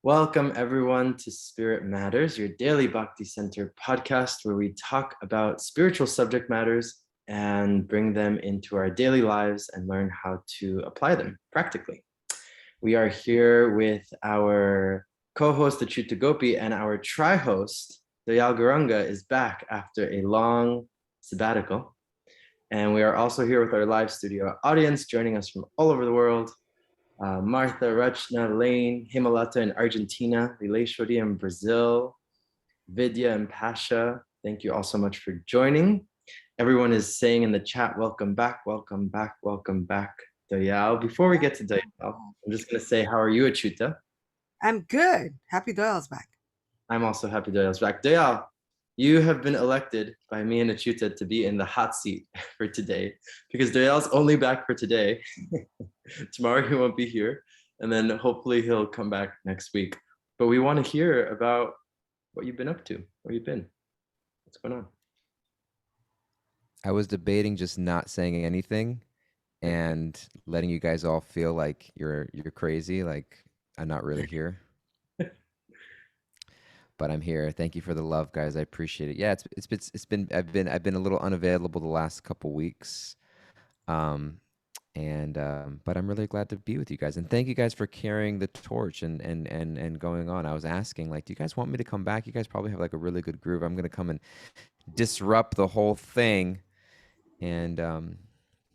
Welcome, everyone, to Spirit Matters, your daily Bhakti Center podcast, where we talk about spiritual subject matters and bring them into our daily lives and learn how to apply them practically. We are here with our co-host, Achyuta Gopi, and our tri-host, Dayal Garanga, is back after a long sabbatical. And we are also here with our live studio audience, joining us from all over the world. Martha, Rachna, Lane, Himalata in Argentina, Lileshwari in Brazil, Vidya and Pasha. Thank you all so much for joining. Everyone is saying in the chat, welcome back, welcome back, welcome back, Dayal. Before we get to Dayal, I'm just going to say, how are you, Achyuta? I'm good. Happy Doyle's back. I'm also happy Dayal's back. Dayal, you have been elected by me and Achyuta to be in the hot seat for today because Dayal's only back for today. Tomorrow he won't be here, and then hopefully he'll come back next week. But we want to hear about what you've been up to, where you've been, what's going on. I was debating just not saying anything and letting you guys all feel like you're crazy, like I'm not really here. But I'm here. Thank you for the love, guys. I appreciate it. Yeah, it's been I've been a little unavailable the last couple weeks. But I'm really glad to be with you guys, and thank you guys for carrying the torch and going on. I was asking, like, do you guys want me to come back? You guys probably have like a really good groove. I'm gonna come and disrupt the whole thing, and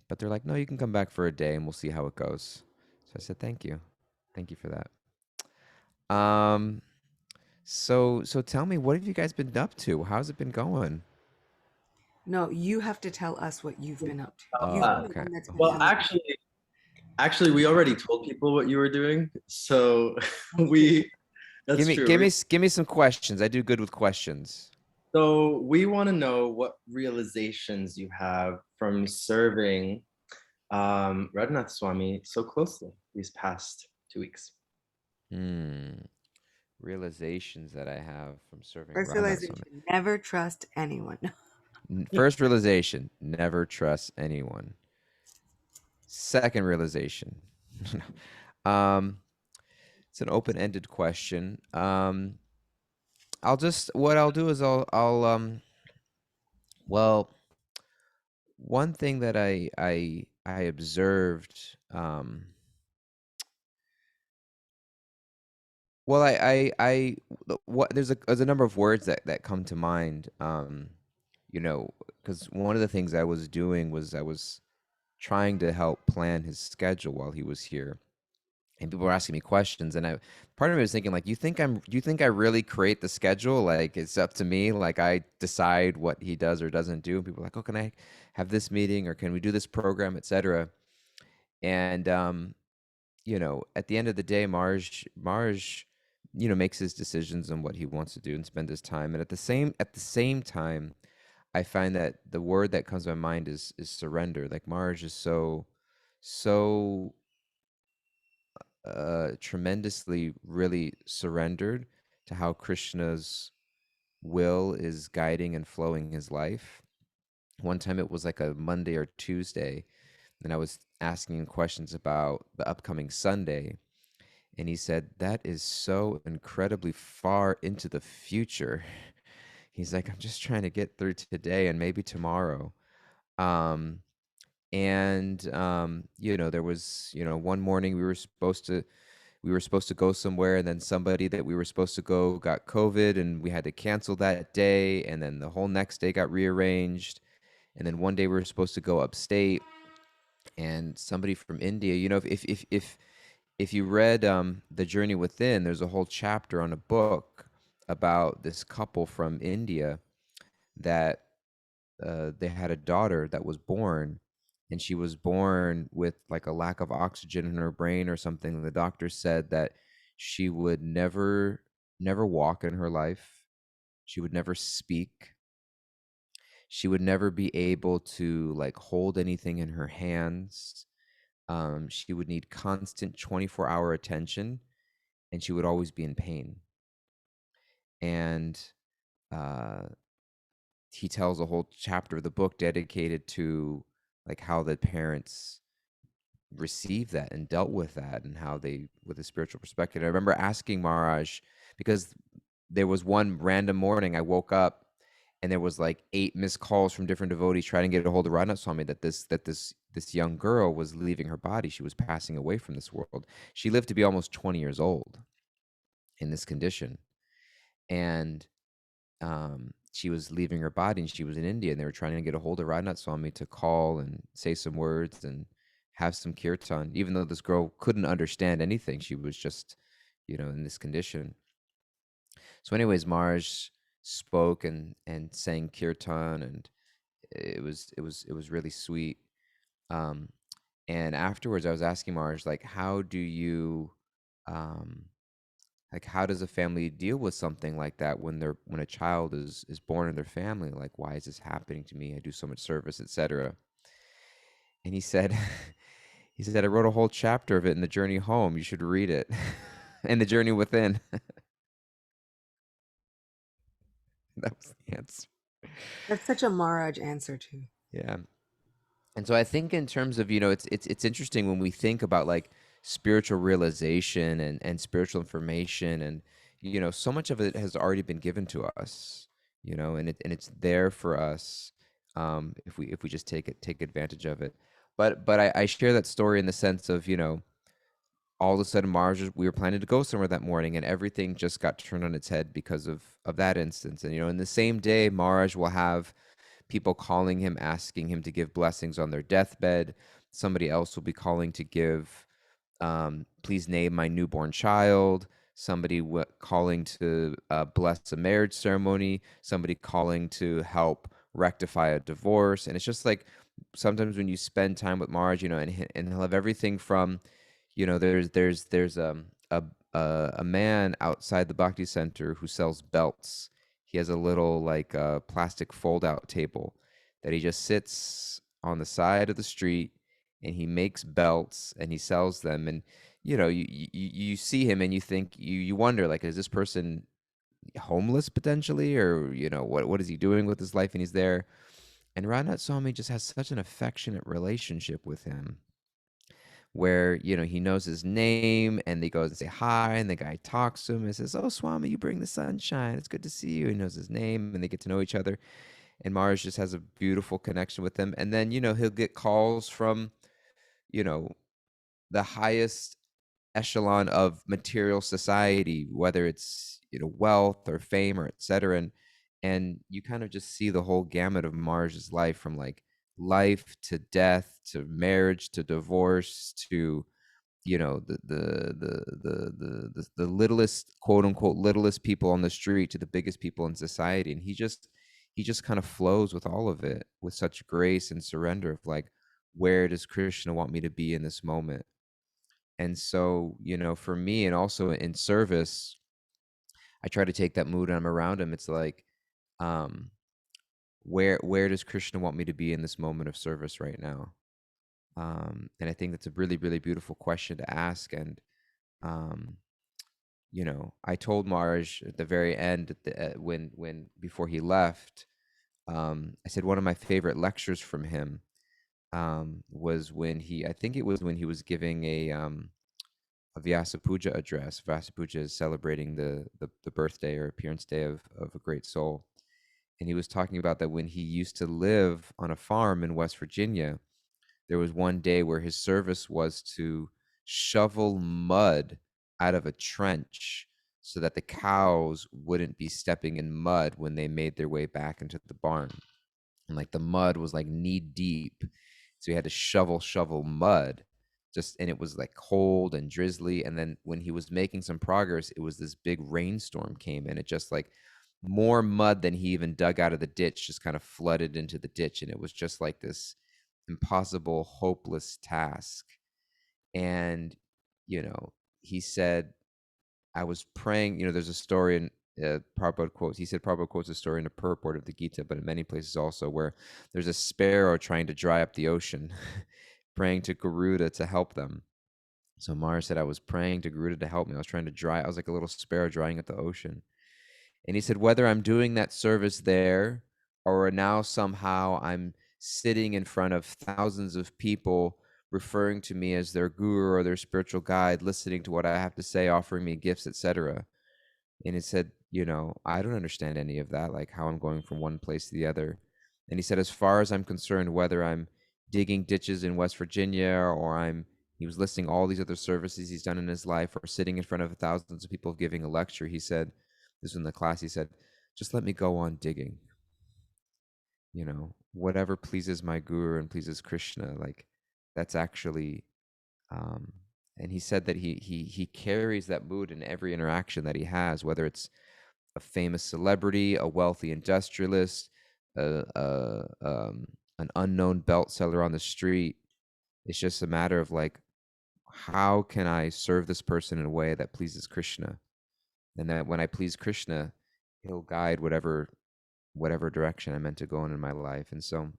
but they're like, no, you can come back for a day, and we'll see how it goes. So I said, thank you for that. So tell me, what have you guys been up to? How's it been going? No, you have to tell us what you've been up to. Oh, You've been the okay. one that's been Well, telling actually, we already told people what you were doing, so we. That's true. Give me some questions. I do good with questions. So we want to know what realizations you have from serving Radhanath Swami so closely these past 2 weeks. Realizations that I have from serving First Radhanath realization, Swami. never trust anyone. First realization, never trust anyone. Second realization. It's an open-ended question. What I'll do is well, one thing that I observed, well, there's a number of words that come to mind, because one of the things I was doing was I was trying to help plan his schedule while he was here, and people were asking me questions, and part of me was thinking, like, you think I really create the schedule? Like, it's up to me? Like, I decide what he does or doesn't do? And people are like, oh, can I have this meeting, or can we do this program, etc. And at the end of the day, Marj, makes his decisions on what he wants to do and spend his time. And at the same time, I find that the word that comes to my mind is surrender. Like, Marj is so tremendously really surrendered to how Krishna's will is guiding and flowing his life. One time it was like a Monday or Tuesday, and I was asking him questions about the upcoming Sunday, and he said, that is so incredibly far into the future. He's like, I'm just trying to get through today and maybe tomorrow. There was, one morning we were supposed to go somewhere, and then somebody that we were supposed to go got COVID, and we had to cancel that day, and then the whole next day got rearranged. And then one day we were supposed to go upstate, and somebody from India, if you read The Journey Within, there's a whole chapter on a book about this couple from India that they had a daughter that was born, and she was born with like a lack of oxygen in her brain or something. The doctor said that she would never walk in her life. She would never speak. She would never be able to like hold anything in her hands. She would need constant 24-hour attention, and she would always be in pain. And he tells a whole chapter of the book dedicated to like how the parents received that and dealt with that, and how they, with a spiritual perspective. I remember asking Maharaj, because there was one random morning I woke up and there was like 8 missed calls from different devotees trying to get a hold of Radhanath Swami, that this young girl was leaving her body. She was passing away from this world. She lived to be almost 20 years old in this condition. And she was leaving her body, and she was in India, and they were trying to get a hold of Radhanath Swami to call and say some words and have some kirtan, even though this girl couldn't understand anything. She was just, in this condition. So anyways, Marj spoke and sang kirtan, and it was really sweet. Um, and afterwards I was asking Marj, like, how do you, um, like, how does a family deal with something like that when a child is born in their family? Like, why is this happening to me? I do so much service, etc. And he said, he said, I wrote a whole chapter of it in The Journey Home. You should read it. And The Journey Within. That was the answer. That's such a Maharaj answer too. Yeah. And so I think in terms of, it's interesting when we think about like spiritual realization and spiritual information, and so much of it has already been given to us, and it's there for us, if we just take advantage of it. But I share that story in the sense of, all of a sudden we were planning to go somewhere that morning, and everything just got turned on its head because of that instance. And in the same day, Maharaj will have people calling him, asking him to give blessings on their deathbed. Somebody else will be calling to give, please name my newborn child. Somebody calling to bless a marriage ceremony. Somebody calling to help rectify a divorce. And it's just like, sometimes when you spend time with Maharaj, and he'll have everything from, there's a man outside the Bhakti Center who sells belts. He has a little like plastic fold out table that he just sits on the side of the street, and he makes belts and he sells them. And you see him and you think, you wonder, like, is this person homeless potentially, or what is he doing with his life? And he's there. And Radhanath Swami just has such an affectionate relationship with him, where he knows his name, and he goes and say hi, and the guy talks to him and says, "Oh, Swami, you bring the sunshine, it's good to see you." He knows his name, and they get to know each other, and Mars just has a beautiful connection with him. And then he'll get calls from you know the highest echelon of material society, whether it's wealth or fame or etc. And you kind of just see the whole gamut of Mars's life, from like life to death to marriage to divorce to the littlest, quote unquote, littlest people on the street to the biggest people in society. And he just kind of flows with all of it with such grace and surrender of like, where does Krishna want me to be in this moment? And so, for me, and also in service, I try to take that mood and I'm around him. It's like, um, where does Krishna want me to be in this moment of service right now? And I think that's a really, really beautiful question to ask. And, um, I told Marj at the very end, when before he left, I said one of my favorite lectures from him was I think it was when he was giving a Vyasa Puja address. Vyasa Puja is celebrating the birthday or appearance day of a great soul. And he was talking about that when he used to live on a farm in West Virginia, there was one day where his service was to shovel mud out of a trench so that the cows wouldn't be stepping in mud when they made their way back into the barn. And like the mud was like knee deep. So he had to shovel mud, and it was like cold and drizzly. And then when he was making some progress, it was this big rainstorm came, and it just like more mud than he even dug out of the ditch just kind of flooded into the ditch. And it was just like this impossible, hopeless task. And, he said, I was praying, there's a story in Prabhupada quotes, he said Prabhupada quotes a story in the purport of the Gita, but in many places also, where there's a sparrow trying to dry up the ocean, praying to Garuda to help them. So Mara said, I was praying to Garuda to help me. I was like a little sparrow drying up the ocean. And he said, whether I'm doing that service there, or now somehow I'm sitting in front of thousands of people referring to me as their guru or their spiritual guide, listening to what I have to say, offering me gifts, etc. And it said, I don't understand any of that, like how I'm going from one place to the other. And he said, as far as I'm concerned, whether I'm digging ditches in West Virginia or he was listing all these other services he's done in his life or sitting in front of thousands of people giving a lecture. He said, this was in the class, he said, just let me go on digging, whatever pleases my guru and pleases Krishna, like that's actually, um, and he said that he carries that mood in every interaction that he has, whether it's a famous celebrity, a wealthy industrialist, an unknown belt seller on the street. It's just a matter of like, how can I serve this person in a way that pleases Krishna? And that when I please Krishna, he'll guide whatever direction I'm meant to go in my life. And so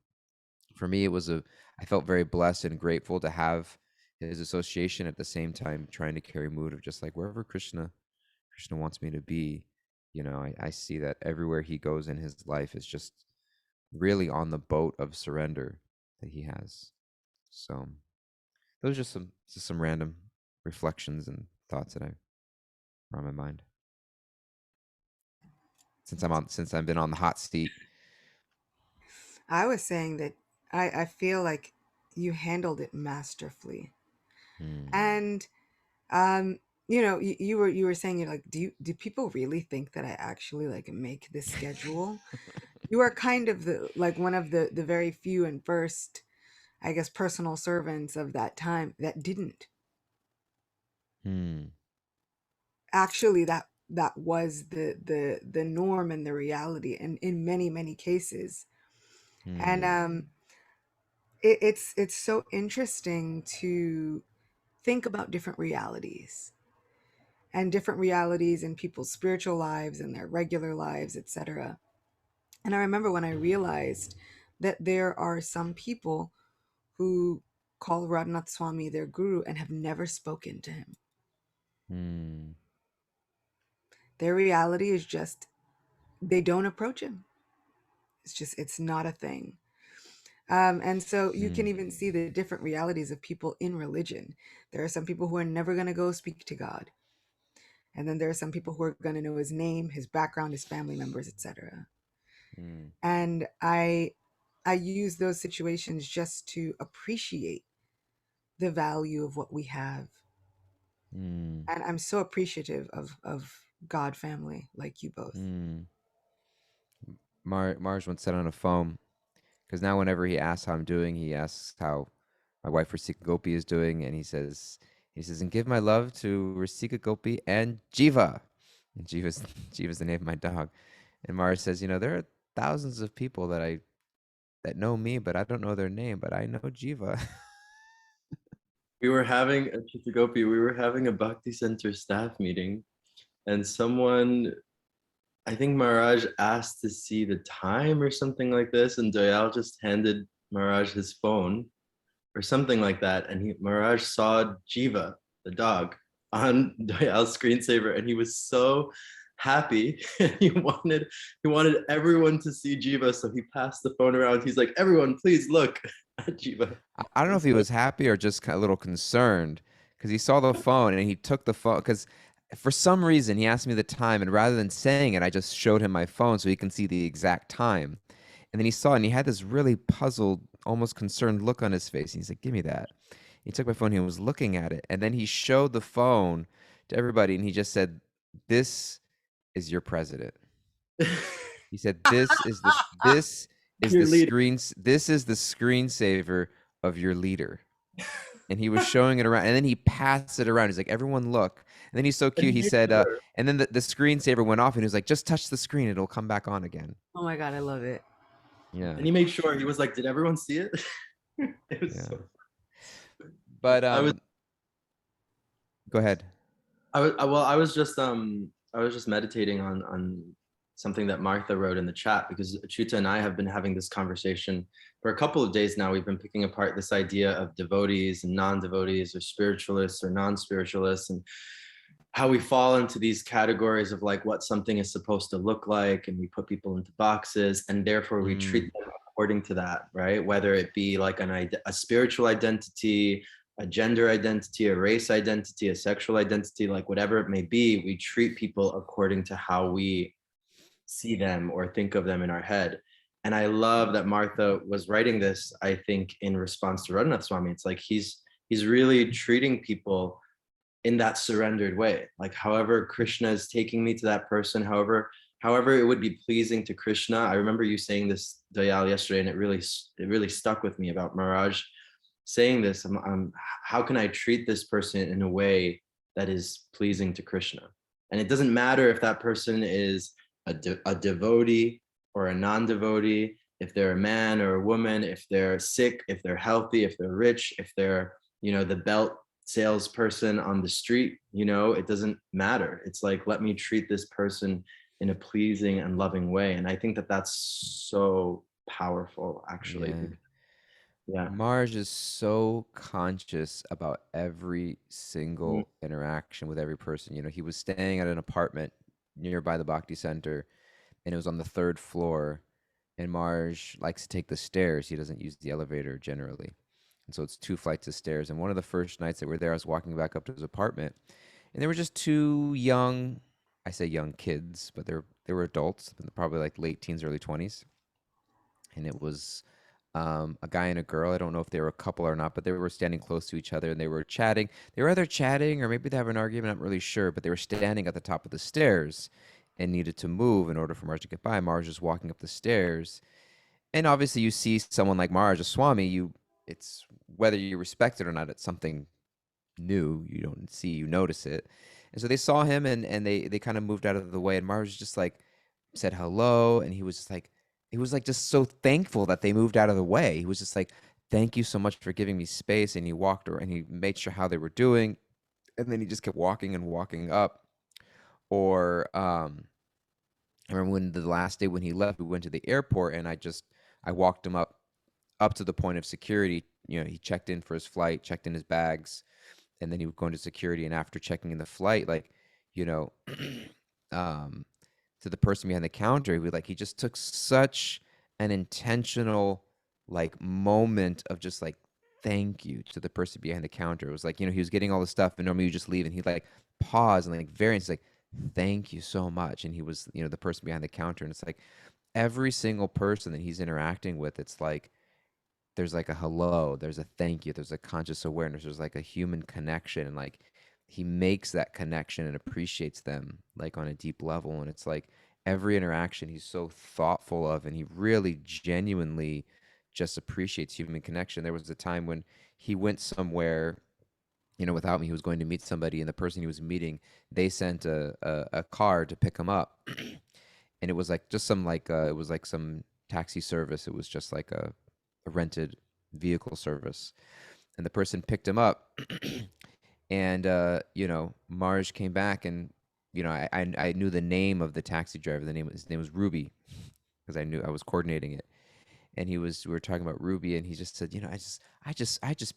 for me, I felt very blessed and grateful to have his association, at the same time trying to carry mood of just like wherever Krishna wants me to be. I see that everywhere he goes in his life is just really on the boat of surrender that he has. So those are just some random reflections and thoughts that are on my mind since I've been on the hot seat. I was saying that I feel like you handled it masterfully. Hmm. And you were saying, you're like, do people really think that I actually like make this schedule? You are kind of one of the very few and first, I guess, personal servants of that time that didn't. Hmm. Actually, that was the norm and the reality, and in many many cases. And Hmm. it's so interesting to think about different realities in people's spiritual lives and their regular lives, etc. And I remember when I realized that there are some people who call Radhanath Swami their guru and have never spoken to him. Hmm. Their reality is just, they don't approach him. It's not a thing. And so you Hmm. can even see the different realities of people in religion. There are some people who are never going to go speak to God. And then there are some people who are going to know his name, his background, his family members, etc. Hmm. And I use those situations just to appreciate the value of what we have. Hmm. And I'm so appreciative of God family like you both. Hmm. Mars once said on a phone, because now whenever he asks how I'm doing, he asks how my wife Rasika Gopi is doing, and he says, and give my love to Rasika Gopi and Jiva. And Jiva's Jiva's the name of my dog. And Mars says, there are thousands of people that know me, but I don't know their name, but I know Jiva. We were having a Chitagopi, we were having a Bhakti Center staff meeting, and someone, I think Maharaj asked to see the time or something like this, and Doyal just handed Maharaj his phone or something like that, and Maharaj saw Jiva, the dog, on Doyal's screensaver, and he was so happy. he wanted everyone to see Jiva, so he passed the phone around. He's like, everyone, please look at Jiva. I don't know if he was happy or just a little concerned, because he saw the phone and he took the phone because for some reason he asked me the time, and rather than saying it, I just showed him my phone so he can see the exact time. And then he saw it and he had this really puzzled, almost concerned look on his face. And he's like, "Give me that." He took my phone. He was looking at it, and then he showed the phone to everybody, and he just said, "This is your president." He said, Your leader. This is the screensaver of your leader." And he was showing it around, and then he passed it around. He's like, "Everyone look." And then he's so And cute. he He made said, sure. and then the screensaver went off, and he was like, "Just touch the screen; it'll come back on again." Oh my God, I love it. Yeah, And he made sure. He was like, "Did everyone see it?" It was yeah. so. But I was. go ahead. I was just meditating on something that Martha wrote in the chat, because Chuta and I have been having this conversation for a couple of days now. We've been picking apart this idea of devotees and non-devotees, or spiritualists or non-spiritualists, and how we fall into these categories of like what something is supposed to look like, and we put people into boxes, and therefore we treat Mm, them according to that, right? Whether it be like a spiritual identity, a gender identity, a race identity, a sexual identity, like whatever it may be, we treat people according to how we see them or think of them in our head. And I love that Martha was writing this, I think, in response to Radhanath Swami. It's like he's really treating people in that surrendered way. Like however Krishna is taking me to that person, however it would be pleasing to Krishna. I remember you saying this, Dayal, yesterday, and it really stuck with me about Maharaj saying this. How can I treat this person in a way that is pleasing to Krishna? And it doesn't matter if that person is a devotee or a non-devotee, if they're a man or a woman, if they're sick, if they're healthy, if they're rich, if they're, the belt salesperson on the street, it doesn't matter. It's like, let me treat this person in a pleasing and loving way. And I think that that's so powerful, actually. Yeah. Yeah. Marge is so conscious about every single interaction with every person. He was staying at an apartment nearby the Bhakti Center, and it was on the third floor. And Marge likes to take the stairs. He doesn't use the elevator generally. And so it's 2 flights of stairs. And one of the first nights that we were there, I was walking back up to his apartment, and there were just 2 young, I say young kids, but they were adults, probably like late teens, early 20s. And it was a guy and a girl. I don't know if they were a couple or not, but they were standing close to each other and they were chatting. They were either chatting or maybe they have an argument. I'm not really sure, but they were standing at the top of the stairs and needed to move in order for Marge to get by. Marge was walking up the stairs. And obviously you see someone like Maharaj Swami, it's whether you respect it or not, it's something new. You don't see, you notice it. And so they saw him and they kind of moved out of the way, and Maharaj just like said hello, and he was just so thankful that they moved out of the way. He was just like, thank you so much for giving me space. And he walked around and he made sure how they were doing. And then he just kept walking and walking up. Or I remember when the last day when he left, we went to the airport and I walked him up to the point of security. He checked in for his flight, checked in his bags, and then he would go into security. And after checking in the flight, like, um, to the person behind the counter, he just took such an intentional like moment of just like thank you to the person behind the counter. It was like, he was getting all the stuff and normally you just leave and he'd like pause and like he's like, thank you so much. And he was, the person behind the counter. And it's like every single person that he's interacting with, it's like there's like a hello, there's a thank you, there's a conscious awareness, there's like a human connection, and like he makes that connection and appreciates them like on a deep level. And it's like every interaction he's so thoughtful of, and he really genuinely just appreciates human connection. There was a time when he went somewhere, without me. He was going to meet somebody, and the person he was meeting, they sent a car to pick him up. And it was like just some like it was like some taxi service. It was just like a rented vehicle service, and the person picked him up. And Marge came back, and I knew the name of the taxi driver. His name was Ruby, because I was coordinating it. And we were talking about Ruby, and he just said, I just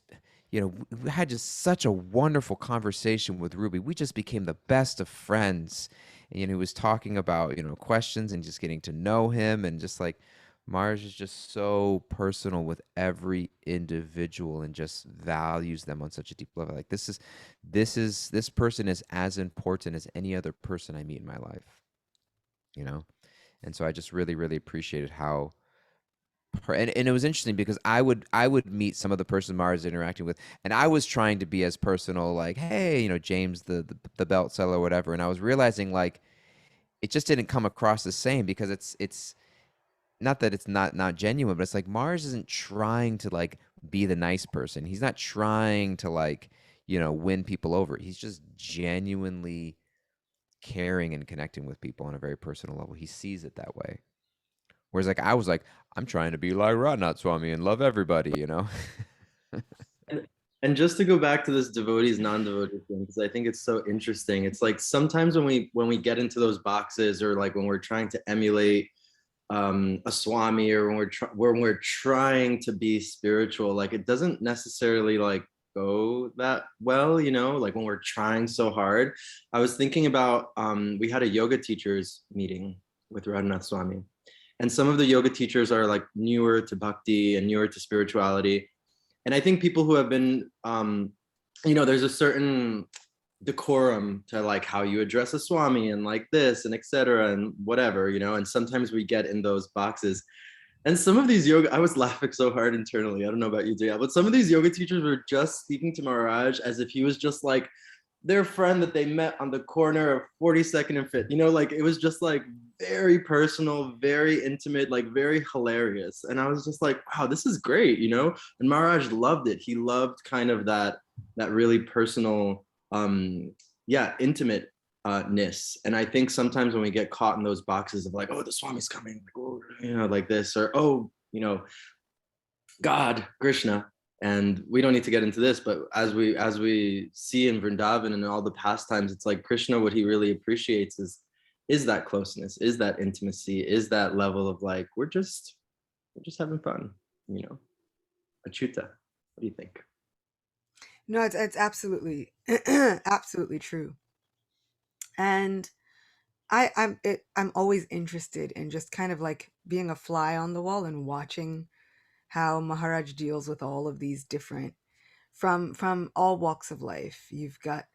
we had just such a wonderful conversation with Ruby. We just became the best of friends. And he was talking about questions and just getting to know him, and just like Mars is just so personal with every individual and just values them on such a deep level. Like this person is as important as any other person I meet in my life, And so I just really, really appreciated how and it was interesting because I would meet some of the person Mars is interacting with, and I was trying to be as personal, like, hey, James, the belt seller or whatever. And I was realizing like it just didn't come across the same, because it's not that it's not genuine, but it's like Mars isn't trying to like be the nice person. He's not trying to like, win people over. He's just genuinely caring and connecting with people on a very personal level. He sees it that way. Whereas like I was like, I'm trying to be like Radhanath Swami and love everybody, And just to go back to this devotees non-devotee thing, because I think it's so interesting. It's like sometimes when we get into those boxes, or like when we're trying to emulate a Swami, or when we're trying to be spiritual, like it doesn't necessarily like go that well, like when we're trying so hard. I was thinking about we had a yoga teachers meeting with Radhanath Swami, And some of the yoga teachers are like newer to bhakti and newer to spirituality. And I think people who have been, there's a certain decorum to like how you address a swami and like this and etc. and whatever, and sometimes we get in those boxes. And some of these yoga, I was laughing so hard internally. I don't know about you, Dale, but some of these yoga teachers were just speaking to Maharaj as if he was just like their friend that they met on the corner of 42nd and Fifth. Like it was just like very personal, very intimate, like very hilarious. And I was just like, wow, this is great, And Maharaj loved it. He loved kind of that really personal, intimate ness. And I think sometimes when we get caught in those boxes of like, oh, the Swami's coming, like, oh, like this, or oh, God, Krishna. And we don't need to get into this, but as we see in Vrindavan and all the pastimes, it's like Krishna, what he really appreciates is that closeness, is that intimacy, is that level of like, we're just having fun, Achyuta. What do you think? No, it's absolutely absolutely true. And I'm always interested in just kind of like being a fly on the wall and watching how Maharaj deals with all of these different, from all walks of life. You've got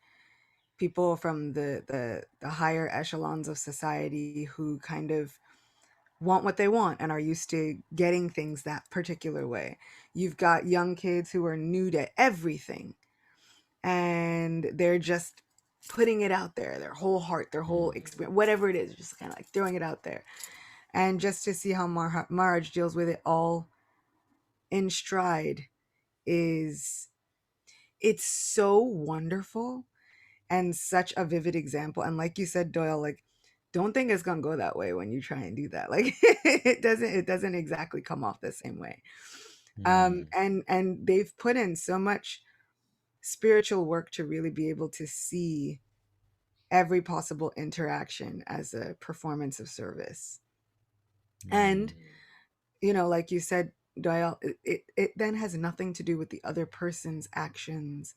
people from the higher echelons of society who kind of want what they want and are used to getting things that particular way. You've got young kids who are new to everything and they're just putting it out there, their whole heart, their whole experience, whatever it is, just kind of like throwing it out there. And just to see how Maharaj deals with it all in stride is, it's so wonderful and such a vivid example. And like you said, Doyle, like, don't think it's gonna go that way when you try and do that. Like it doesn't exactly come off the same way. And they've put in so much spiritual work to really be able to see every possible interaction as a performance of service. And like you said, Doyle, it then has nothing to do with the other person's actions,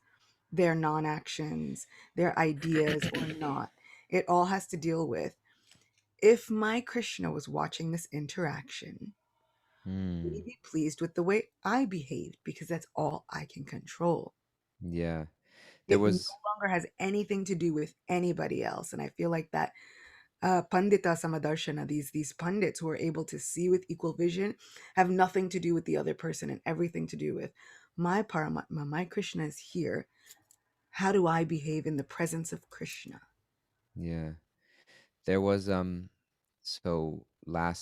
their non-actions, their ideas or not. It all has to deal with, if my Krishna was watching this interaction, would he be pleased with the way I behaved? Because that's all I can control. Yeah. There It no was longer has anything to do with anybody else. And I feel like that pandita samadarshana, these pundits who are able to see with equal vision, have nothing to do with the other person and everything to do with my Paramatma, my Krishna is here. How do I behave in the presence of Krishna? yeah. There was so the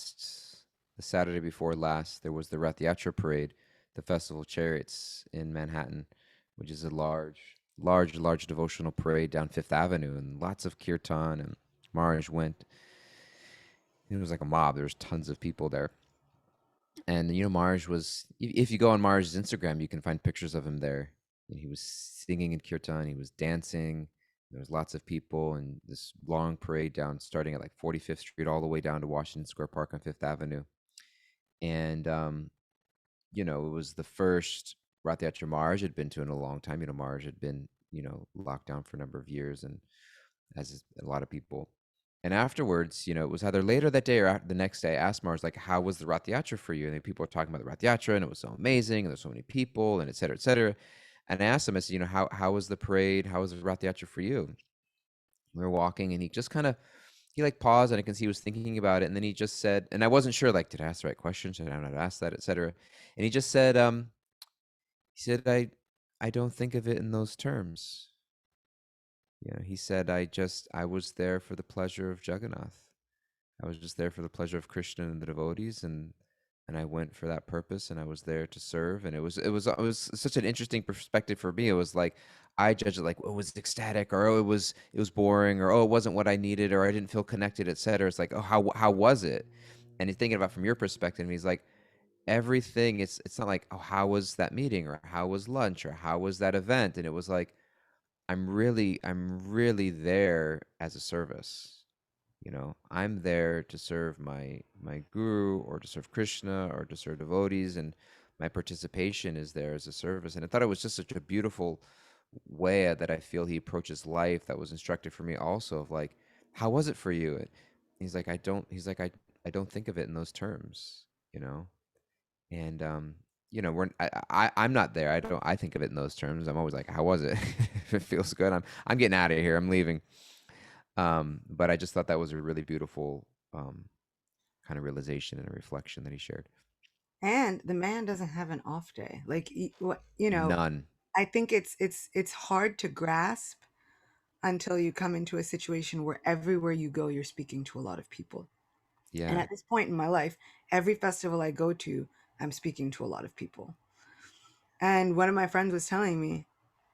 Saturday before last, there was the Rath Yatra parade, the Festival of Chariots in Manhattan, which is a large devotional parade down Fifth Avenue, and lots of kirtan. And Maharaj went. It was like a mob. There was tons of people there, and Maharaj was. If you go on Maharaj's Instagram, you can find pictures of him there. And he was singing in kirtan. He was dancing. There was lots of people, and this long parade down, starting at like 45th Street, all the way down to Washington Square Park on Fifth Avenue. And it was the first Rath Yatra Maharaj had been to in a long time. Maharaj had been locked down for a number of years, and as a lot of people. And afterwards, it was either later that day or after the next day. I asked Mars, like, how was the Rath Yatra for you? And people were talking about the Rath Yatra, and it was so amazing, and there's so many people, and et cetera, et cetera. And I asked him, I said, how was the parade? How was the Rath Yatra for you? We were walking, and he just kind of, he like paused, and I can see he was thinking about it. And then he just said, and I wasn't sure, like, did I ask the right question? Should I not ask that, et cetera? And he just said, I don't think of it in those terms. He said, I was there for the pleasure of Jagannath. I was just there for the pleasure of Krishna and the devotees, and I went for that purpose, and I was there to serve. And it was such an interesting perspective for me. It was like I judged it like, oh, it was ecstatic, or oh, it was boring, or oh, it wasn't what I needed, or I didn't feel connected, etc. It's like, oh, how was it? And he's thinking about from your perspective, and he's like, everything. It's not like, oh, how was that meeting, or how was lunch, or how was that event? And it was like, I'm really there as a service. I'm there to serve my guru, or to serve Krishna, or to serve devotees, and my participation is there as a service. And I thought it was just such a beautiful way that I feel he approaches life, that was instructive for me also, of like, how was it for you? And he's like, I don't think of it in those terms, you know. And we're I'm not there. I think of it in those terms. I'm always like, how was it? If it feels good, I'm getting out of here. I'm leaving. But I just thought that was a really beautiful kind of realization and a reflection that he shared. And the man doesn't have an off day. Like you know, None. I think it's hard to grasp until you come into a situation where everywhere you go, you're speaking to a lot of people. And Yeah. at this point in my life, every festival I go to, I'm speaking to a lot of people. And one of my friends was telling me,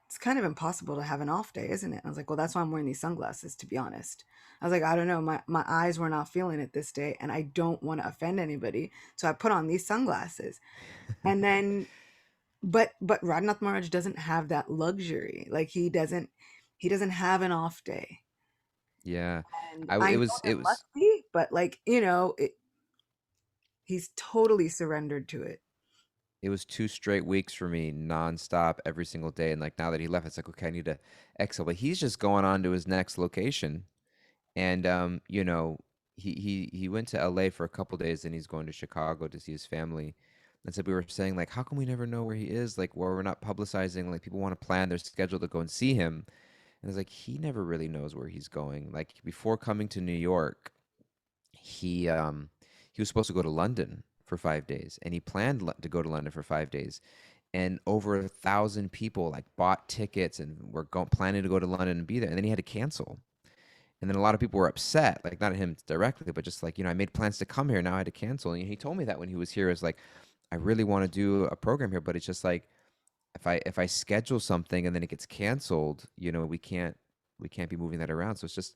it's kind of impossible to have an off day, isn't it? I was like, well, that's why I'm wearing these sunglasses, to be honest. I was like, I don't know, my eyes were not feeling it this day, and I don't want to offend anybody. So I put on these sunglasses. And then but Radhanath Maharaj doesn't have that luxury. Like he doesn't have an off day. Yeah. And I I it know was there it was must be, but like, he's totally surrendered to it. it was 2 straight weeks for me nonstop every single day. And like now that he left, it's like, okay, I need to exhale. But he's just going on to his next location. And he went to LA for a couple days and he's going to Chicago to see his family. And so we were saying, like, how come we never know where he is? Like, where we're not publicizing, like people want to plan their schedule to go and see him. And it's like he never really knows where he's going. Like before coming to New York, he was supposed to go to London for 5 days, and he planned to go to London for 5 days, and over 1,000 people like bought tickets and were planning to go to London and be there, and then he had to cancel. And then a lot of people were upset, like not at him directly, but just like, I made plans to come here, now I had to cancel. And he told me that when he was here, is like, I really want to do a program here, but it's just like if I schedule something and then it gets canceled, we can't be moving that around. So it's just,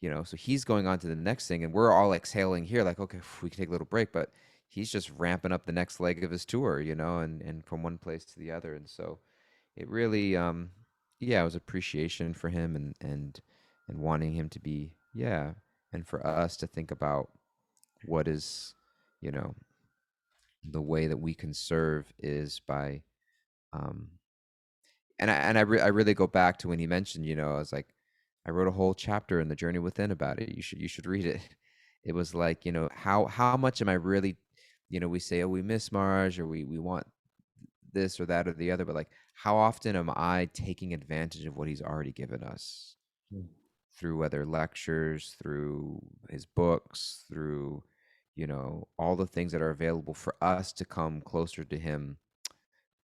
so he's going on to the next thing, and we're all exhaling here, like, okay, we can take a little break, but he's just ramping up the next leg of his tour, and from one place to the other. And so it really, yeah, it was appreciation for him, and wanting him to be, yeah, and for us to think about what is, you know, the way that we can serve is by, um, I really go back to when he mentioned, I was like, I wrote a whole chapter in the Journey Within about it. You should read it. It was like, how much am I really, we say, oh, we miss Marge, or we want this or that or the other, but like, how often am I taking advantage of what he's already given us Mm. through whether lectures, through his books, through, all the things that are available for us to come closer to him,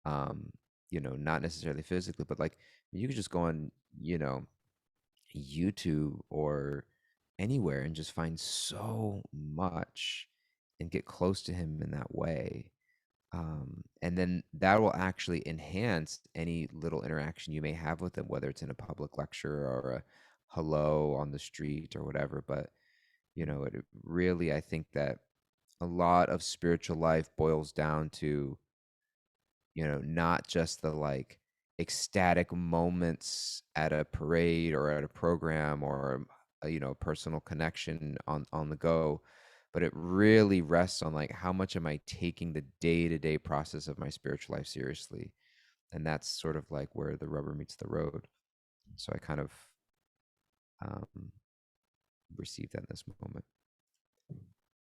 um, not necessarily physically, but like you could just go on, YouTube or anywhere and just find so much and get close to him in that way. And then that will actually enhance any little interaction you may have with him, whether it's in a public lecture or a hello on the street or whatever. But, it really, I think that a lot of spiritual life boils down to, not just the like ecstatic moments at a parade or at a program or a personal connection on the go, but it really rests on like how much am I taking the day-to-day process of my spiritual life seriously. And that's sort of like where the rubber meets the road. So I kind of um, received that in this moment.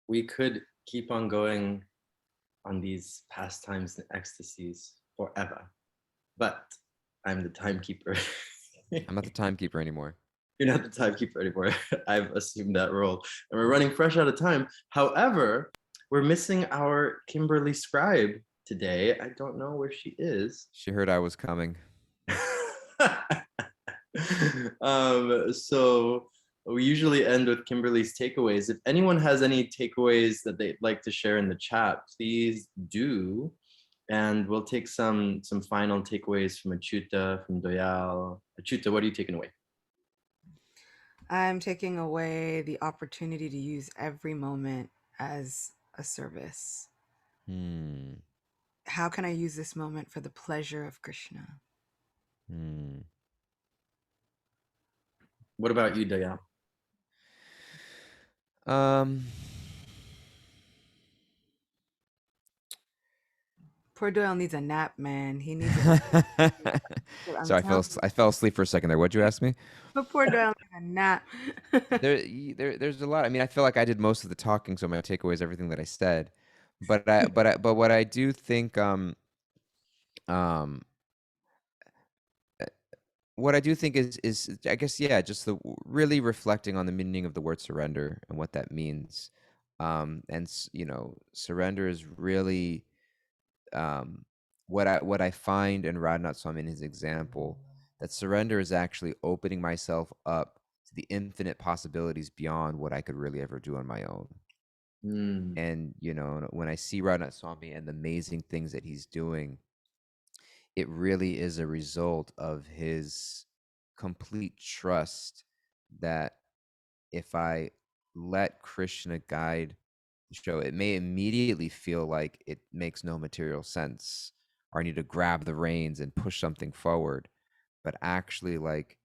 We could keep on going on these pastimes and ecstasies forever, but I'm the timekeeper. I'm not the timekeeper anymore. You're not the timekeeper anymore. I've assumed that role, and we're running fresh out of time. However, we're missing our Kimberly Scribe today. I don't know where she is. She heard I was coming. So we usually end with Kimberly's takeaways. If anyone has any takeaways that they'd like to share in the chat, please do. And we'll take some final takeaways from Achyuta, from Doyal. Achyuta, what are you taking away? I'm taking away the opportunity to use every moment as a service. Hmm. How can I use this moment for the pleasure of Krishna? Hmm. What about you, Doyal? Poor Doyle needs a nap, man. He needs a I'm So telling I fell asleep for a second there. What'd you ask me? you, poor Doyle needs a nap. There's a lot. I mean, I feel like I did most of the talking, so my takeaway is everything that I said. But what I do think um what I do think is I guess, yeah, just the really reflecting on the meaning of the word surrender and what that means. Surrender is really um, what I find in Radhanath Swami in his example, that surrender is actually opening myself up to the infinite possibilities beyond what I could really ever do on my own. Mm, And when I see Radhanath Swami and the amazing things that he's doing, it really is a result of his complete trust that if I let Krishna guide the show, it may immediately feel like it makes no material sense, or I need to grab the reins and push something forward. But actually, like,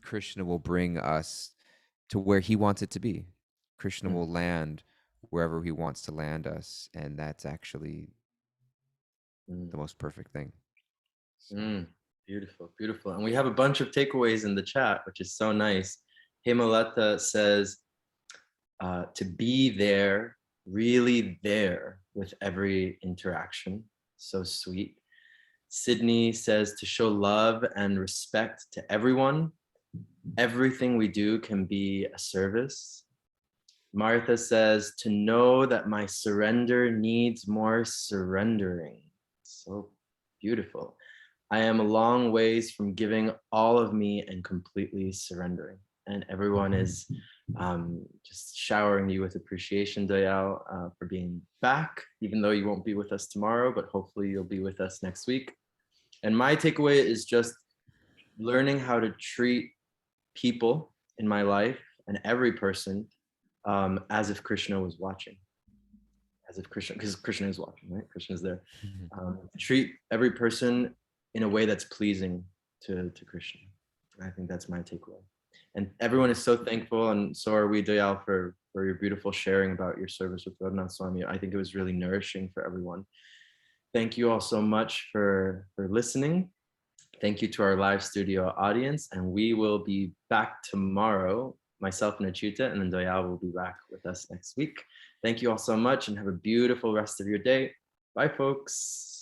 Krishna will bring us to where he wants it to be. Krishna mm, will land wherever he wants to land us. And that's actually mm, the most perfect thing. So. mm. Beautiful, beautiful. And we have a bunch of takeaways in the chat, which is so nice. Hemalata says, to be there, really there with every interaction. So sweet. Sydney says to show love and respect to everyone. Everything we do can be a service. Martha says to know that my surrender needs more surrendering. So beautiful. I am a long ways from giving all of me and completely surrendering. And everyone is just showering you with appreciation, Dayal, for being back, even though you won't be with us tomorrow, but hopefully you'll be with us next week. And my takeaway is just learning how to treat people in my life and every person as if Krishna was watching, as if Krishna, because Krishna is watching, right? Krishna is there. Treat every person in a way that's pleasing to Krishna. I think that's my takeaway. And everyone is so thankful, and so are we, Dayal, for your beautiful sharing about your service with Radhanath Swami. I think it was really nourishing for everyone. Thank you all so much for listening. Thank you to our live studio audience, and we will be back tomorrow. Myself and Achyuta, and then Dayal will be back with us next week. Thank you all so much, and have a beautiful rest of your day. Bye, folks.